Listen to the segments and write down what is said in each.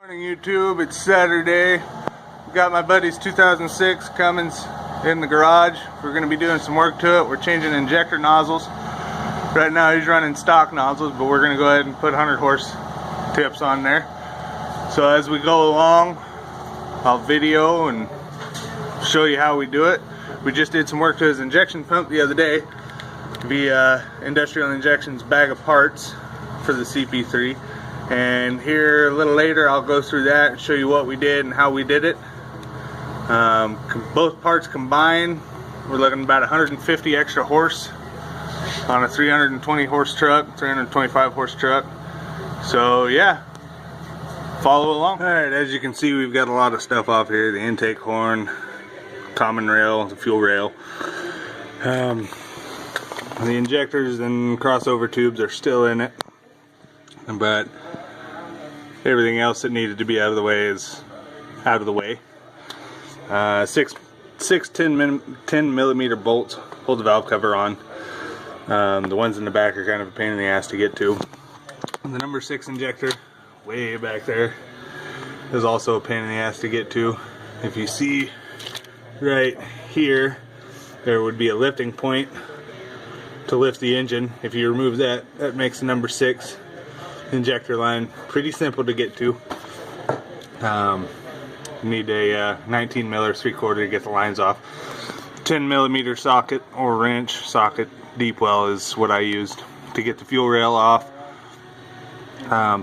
Morning YouTube, it's Saturday. Got my buddy's 2006 Cummins in the garage. We're going to be doing some work to it. We're changing injector nozzles. Right now he's running stock nozzles, but we're going to go ahead and put 100 horse tips on there. So as we go along, I'll video and show you how we do it. We just did some work to his injection pump the other day via Industrial Injection's bag of parts for the CP3. And here a little later I'll go through that and show you what we did and how we did it. Both parts combined, we're looking at about 150 extra horse on a 320 horse truck, 325 horse truck. So yeah, follow along. Alright, as you can see, we've got a lot of stuff off here. The intake horn, common rail, the fuel rail. The injectors and crossover tubes are still in it, but everything else that needed to be out of the way is out of the way. Six 10 millimeter bolts hold the valve cover on. The ones in the back are kind of a pain in the ass to get to. And the number 6 injector way back there is also a pain in the ass to get to. If you see right here, there would be a lifting point to lift the engine. If you remove that, that makes the number 6 injector line pretty simple to get to. You need a 19 miller 3/4 to get the lines off. 10 millimeter socket or wrench socket deep well is what I used to get the fuel rail off.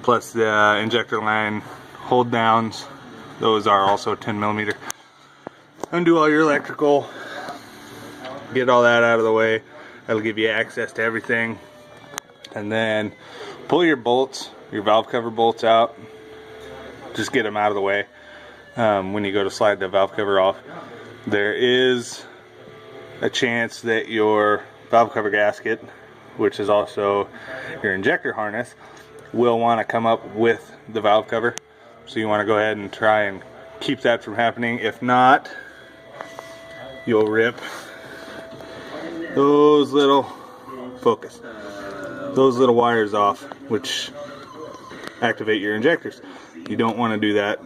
Plus the injector line hold downs, those are also 10 millimeter. Undo all your electrical, get all that out of the way. That'll give you access to everything. And then pull your bolts, your valve cover bolts out. Just get them out of the way. When you go to slide the valve cover off, there is a chance that your valve cover gasket, which is also your injector harness, will want to come up with the valve cover. So you want to go ahead and try and keep that from happening. If not, you'll rip those little those little wires off, which activate your injectors. You don't want to do that.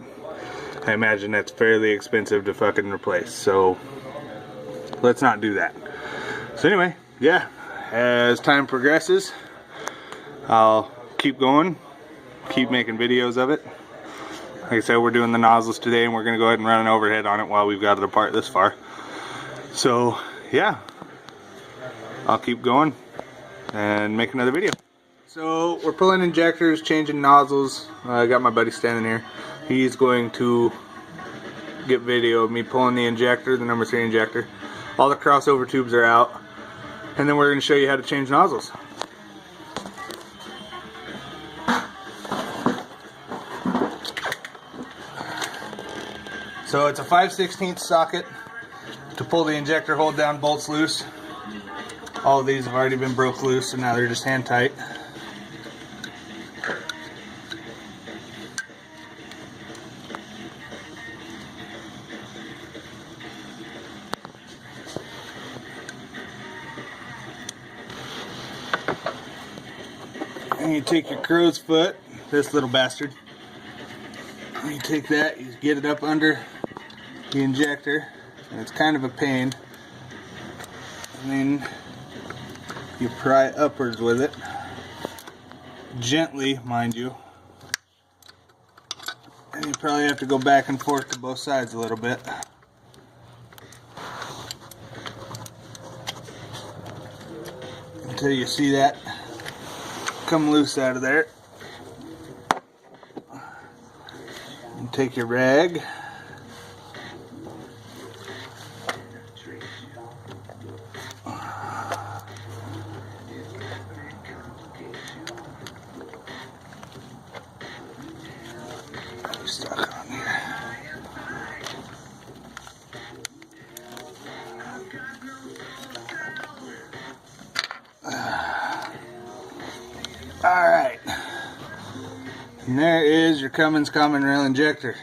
I imagine that's fairly expensive to fucking replace, so let's not do that. So anyway, yeah, as time progresses, I'll keep going, keep making videos of it. Like I said, we're doing the nozzles today, and we're going to go ahead and run an overhead on it while we've got it apart this far. So yeah, I'll keep going and make another video. So we're pulling injectors, changing nozzles. I got my buddy standing here. He's going to get video of me pulling the injector, the number 3 injector. All the crossover tubes are out, and then we're going to show you how to change nozzles. So it's a 5/16 socket to pull the injector hold down bolts loose. All of these have already been broke loose, so now they're just hand tight. And you take your crow's foot, this little bastard, and you take that, you get it up under the injector, and it's kind of a pain, and then you pry upwards with it, gently, mind you, and you probably have to go back and forth to both sides a little bit. Until you see that come loose out of there. And take your rag, stuck on here. Alright, and there is your Cummins common rail injector.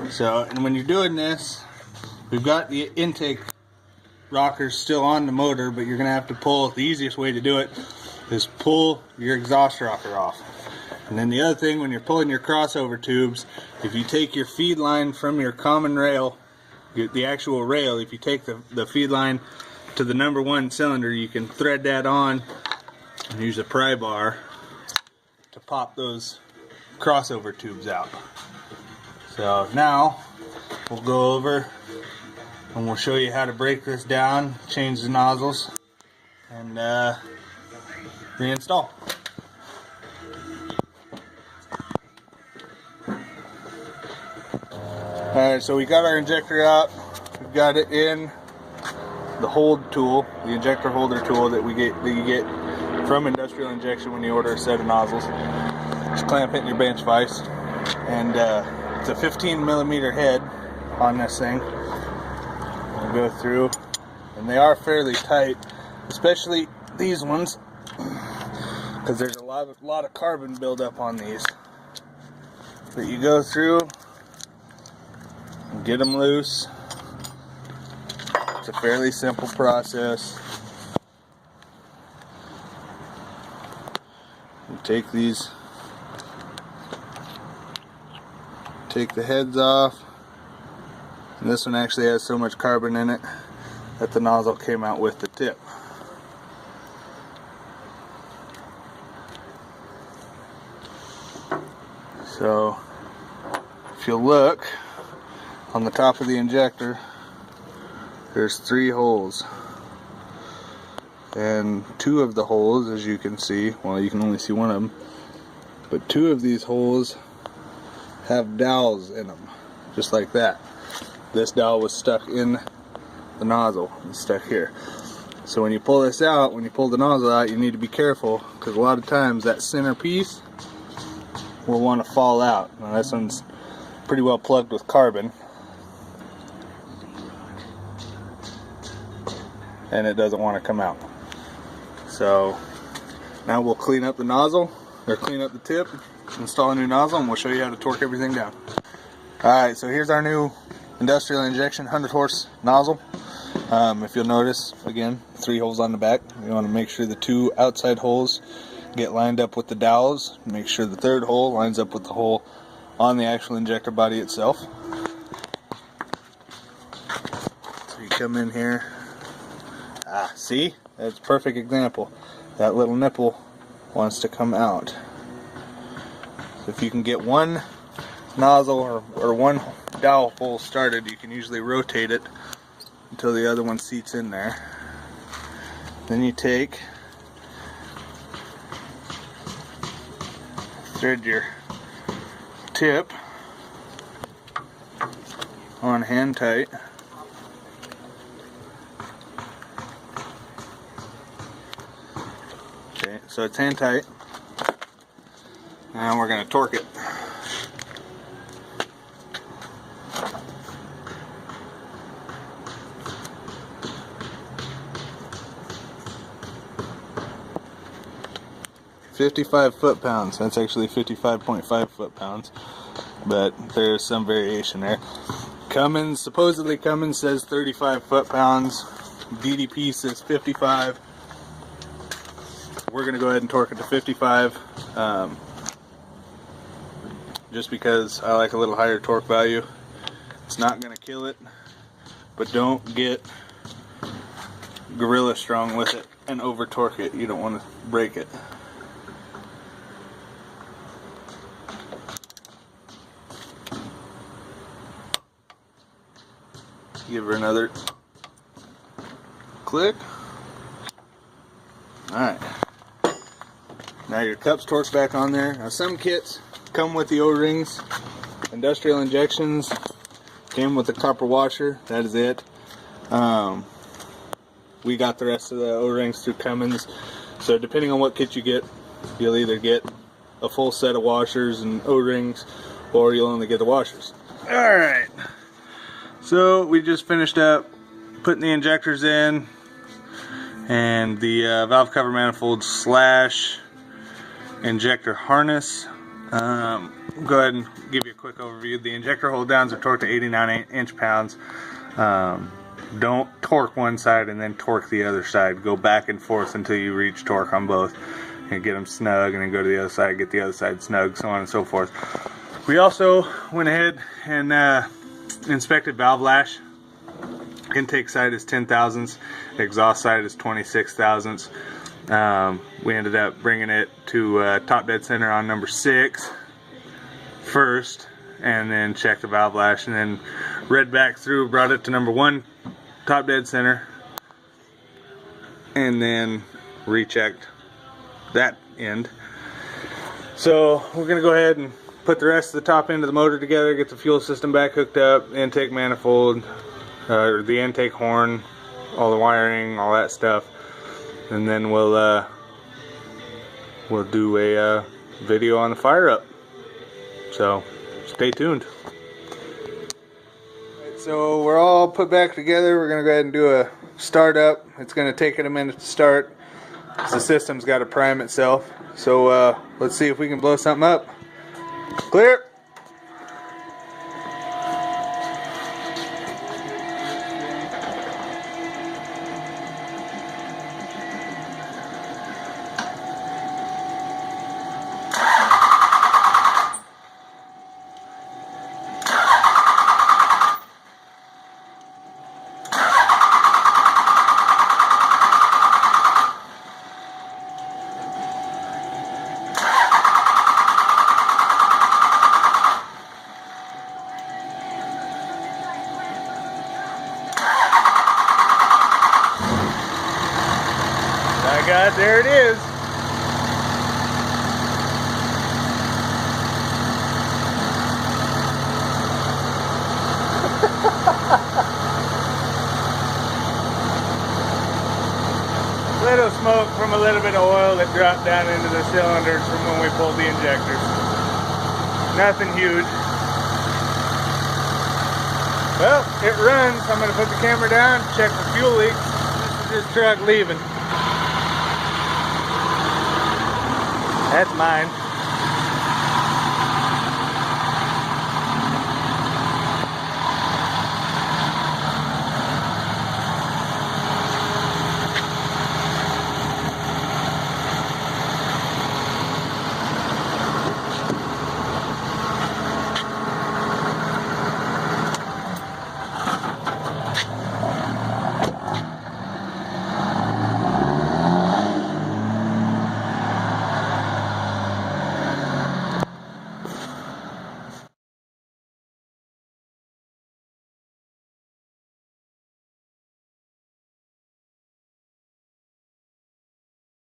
So, and when you're doing this, we've got the intake rockers still on the motor, but you're going to have to pull, the easiest way to do it is pull your exhaust rocker off. And then the other thing, when you're pulling your crossover tubes, if you take your feed line from your common rail, the actual rail, if you take the feed line to the number 1 cylinder, you can thread that on and use a pry bar to pop those crossover tubes out. So now we'll go over and we'll show you how to break this down, change the nozzles, and reinstall. Alright, so we got our injector out. We've got it in the hold tool, the injector holder tool that you get from Industrial Injection when you order a set of nozzles. Just clamp it in your bench vise, and it's a 15mm head on this thing. We'll go through, and they are fairly tight, especially these ones, because there's a lot of carbon buildup on these. But you go through and get them loose. It's a fairly simple process. You take the heads off, and this one actually has so much carbon in it that the nozzle came out with the tip. So if you look on the top of the injector, there's 3 holes, and 2 of the holes, as you can see, well, you can only see one of them, but 2 of these holes have dowels in them, just like that. This dowel was stuck in the nozzle, it's stuck here. So when you pull this out, when you pull the nozzle out, you need to be careful, because a lot of times that center piece will want to fall out. Now this one's pretty well plugged with carbon, and it doesn't want to come out. So now we'll clean up the nozzle, or clean up the tip, install a new nozzle, and we'll show you how to torque everything down. Alright, so here's our new Industrial Injection 100 horse nozzle. If you'll notice, again, 3 holes on the back. You want to make sure the 2 outside holes get lined up with the dowels. Make sure the 3rd hole lines up with the hole on the actual injector body itself. So you come in here. See? That's a perfect example. That little nipple wants to come out. So if you can get one nozzle or one dowel hole started, you can usually rotate it until the other one seats in there. Then you take, thread your tip on hand tight. Okay, so it's hand tight, and we're going to torque it. "55 foot-pounds. That's actually 55.5 foot-pounds, but there's some variation there. Cummins, supposedly Cummins says 35 foot-pounds. DDP says 55. We're going to go ahead and torque it to 55, just because I like a little higher torque value. It's not going to kill it, but don't get gorilla strong with it and over torque it. You don't want to break it. Give her another click. Alright. Now your cup's torqued back on there. Now some kits come with the O-rings. Industrial Injections came with the copper washer. That is it. We got the rest of the O-rings through Cummins. So depending on what kit you get, you'll either get a full set of washers and O-rings, or you'll only get the washers. Alright. So we just finished up putting the injectors in and the valve cover manifold / injector harness. Go ahead and give you a quick overview. The injector hold downs are torqued to 89 inch-pounds. Don't torque one side and then torque the other side. Go back and forth until you reach torque on both. and get them snug, and then go to the other side, get the other side snug, so on and so forth. We also went ahead and inspected valve lash. Intake side is 10 thousandths, exhaust side is 26 thousandths. We ended up bringing it to top dead center on number 6 first, and then checked the valve lash, and then read back through, brought it to number 1 top dead center, and then rechecked that end. So we're gonna go ahead and put the rest of the top end of the motor together, get the fuel system back hooked up, intake manifold, the intake horn, all the wiring, all that stuff, and then we'll do a video on the fire up. So stay tuned. So we're all put back together. We're gonna go ahead and do a start up. It's gonna take it a minute to start. The system's got to prime itself. So let's see if we can blow something up. Clear. God, there it is. Little smoke from a little bit of oil that dropped down into the cylinders from when we pulled the injectors. Nothing huge. Well, it runs. I'm going to put the camera down, check for fuel leaks. This is this truck leaving. That's mine.